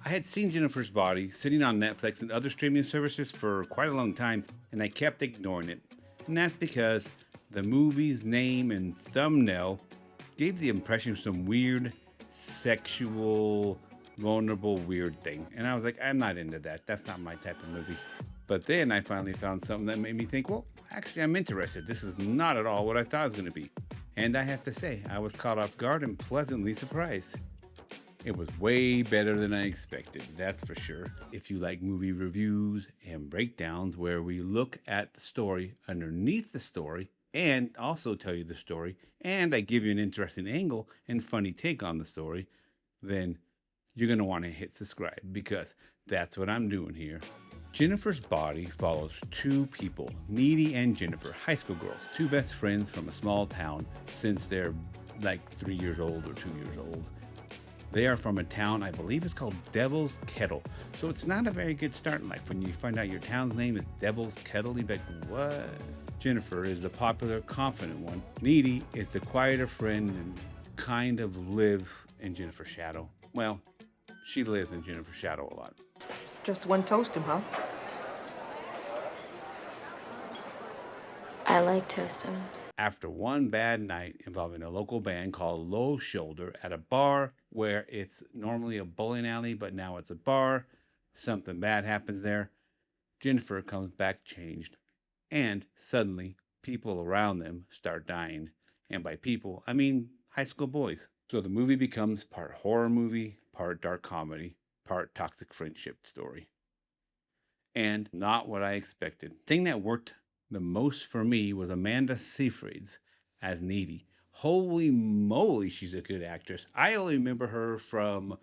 I had seen Jennifer's Body sitting on Netflix and other streaming services for quite a long time, and I kept ignoring it. And that's because the movie's name and thumbnail gave the impression of some weird, sexual, vulnerable, weird thing. And I was like, I'm not into that. That's not my type of movie. But then I finally found something that made me think, well, actually, I'm interested. This was not at all what I thought it was going to be. And I have to say, I was caught off guard and pleasantly surprised. It was way better than I expected, that's for sure. If you like movie reviews and breakdowns where we look at the story underneath the story and also tell you the story, and I give you an interesting angle and funny take on the story, then you're going to want to hit subscribe because that's what I'm doing here. Jennifer's Body follows two people, Needy and Jennifer, high school girls, two best friends from a small town since they're like 3 years old or 2 years old. They are from a town, I believe it's called Devil's Kettle. So it's not a very good start in life. When you find out your town's name is Devil's Kettle, you're like, what? Jennifer is the popular, confident one. Needy is the quieter friend and kind of lives in Jennifer's shadow. Well, she lives in Jennifer's shadow a lot. Just one toastum, huh? I like toastums. After one bad night involving a local band called Low Shoulder at a bar where it's normally a bowling alley, but now it's a bar, something bad happens there. Jennifer comes back changed, and suddenly people around them start dying. And by people, I mean high school boys. So the movie becomes part horror movie, part dark comedy, part toxic friendship story. And not what I expected. The thing that worked the most for me was Amanda Seyfried's as Needy. Holy moly, she's a good actress. I only remember her from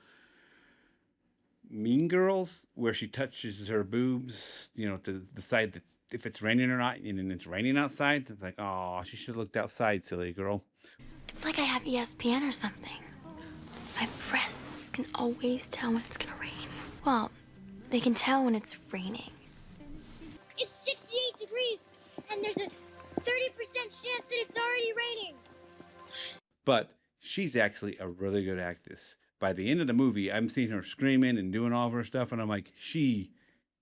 Mean Girls, where she touches her boobs, to decide that if it's raining or not, and it's raining outside. It's like, oh, she should have looked outside, silly girl. It's like I have ESPN or something. My breasts can always tell when it's gonna rain. Well, they can tell when it's raining. It's 68 degrees, and there's a 30% chance that it's already raining. But she's actually a really good actress. By the end of the movie, I'm seeing her screaming and doing all of her stuff, and I'm like, she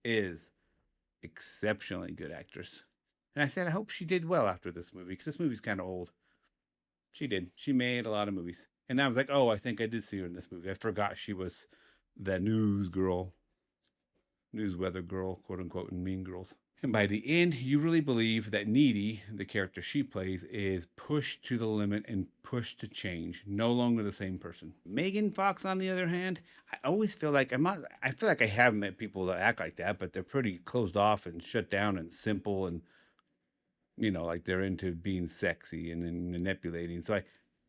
is exceptionally good actress. And I said, I hope she did well after this movie, because this movie's kind of old. She did. She made a lot of movies. And I was like, oh, I think I did see her in this movie. I forgot she was the news weather girl, quote unquote, in Mean Girls. And by the end, you really believe that Needy, the character she plays, is pushed to the limit and pushed to change. No longer the same person. Megan Fox, on the other hand, I always feel like I feel like I have met people that act like that, but they're pretty closed off and shut down and simple and, like they're into being sexy and then manipulating. So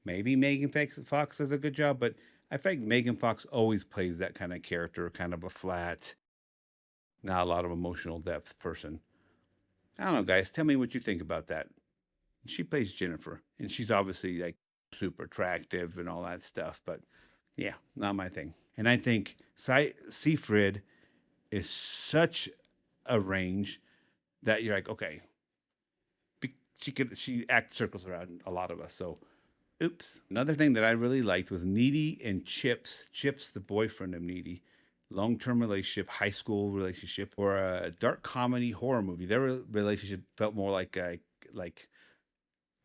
maybe Megan Fox does a good job, but I feel like Megan Fox always plays that kind of character, kind of a flat, not a lot of emotional depth person. I don't know, guys. Tell me what you think about that. She plays Jennifer, and she's obviously like super attractive and all that stuff, but yeah, not my thing. And I think Seyfried is such a range that you're like, okay, she acts circles around a lot of us. So, oops. Another thing that I really liked was Needy and Chips. Chips, the boyfriend of Needy. Long-term relationship, high school relationship, or a dark comedy horror movie. Their relationship felt more like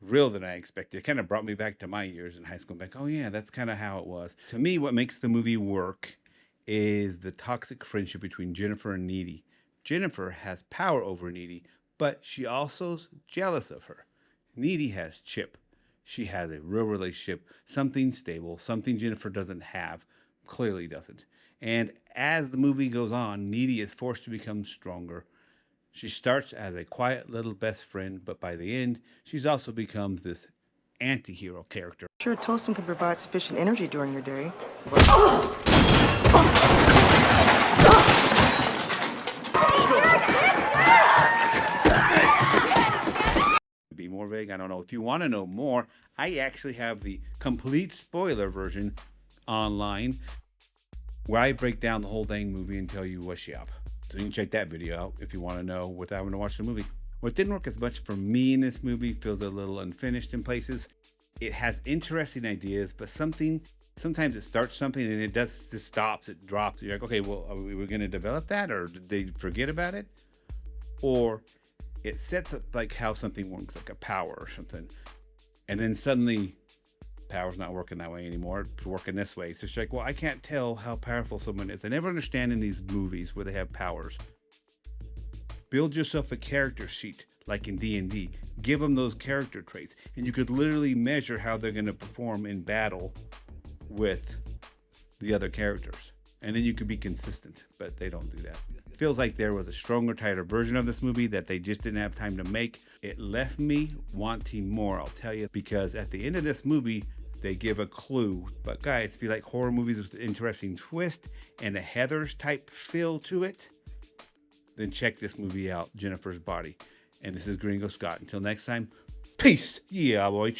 real than I expected. It kind of brought me back to my years in high school. I'm like, oh yeah, that's kind of how it was. To me, what makes the movie work is the toxic friendship between Jennifer and Needy. Jennifer has power over Needy, but she also's jealous of her. Needy has Chip. She has a real relationship, something stable, something Jennifer doesn't have, clearly doesn't. And as the movie goes on, Needy is forced to become stronger. She starts as a quiet little best friend, but by the end, she's also becomes this anti-hero character. Sure, toastum can provide sufficient energy during your day. To be more vague, I don't know. If you want to know more, I actually have the complete spoiler version online, where I break down the whole dang movie and tell you what's up. So you can check that video out if you want to know without having to watch the movie. What didn't work as much for me in this movie, feels a little unfinished in places. It has interesting ideas, but something Sometimes it starts something and it just stops, it drops. You're like, okay, well, are we going to develop that, or did they forget about it? Or it sets up like how something works, like a power or something. And then suddenly power's not working that way anymore. It's working this way. So it's like, well, I can't tell how powerful someone is. I never understand in these movies where they have powers. Build yourself a character sheet like in D&D. Give them those character traits. And you could literally measure how they're going to perform in battle with the other characters. And then you could be consistent, but they don't do that. It feels like there was a stronger, tighter version of this movie that they just didn't have time to make. It left me wanting more, I'll tell you, because at the end of this movie, they give a clue. But guys, if you like horror movies with an interesting twist and a Heathers type feel to it, then check this movie out, Jennifer's Body. And this is Gringo Scott. Until next time, peace. Yeah, boy.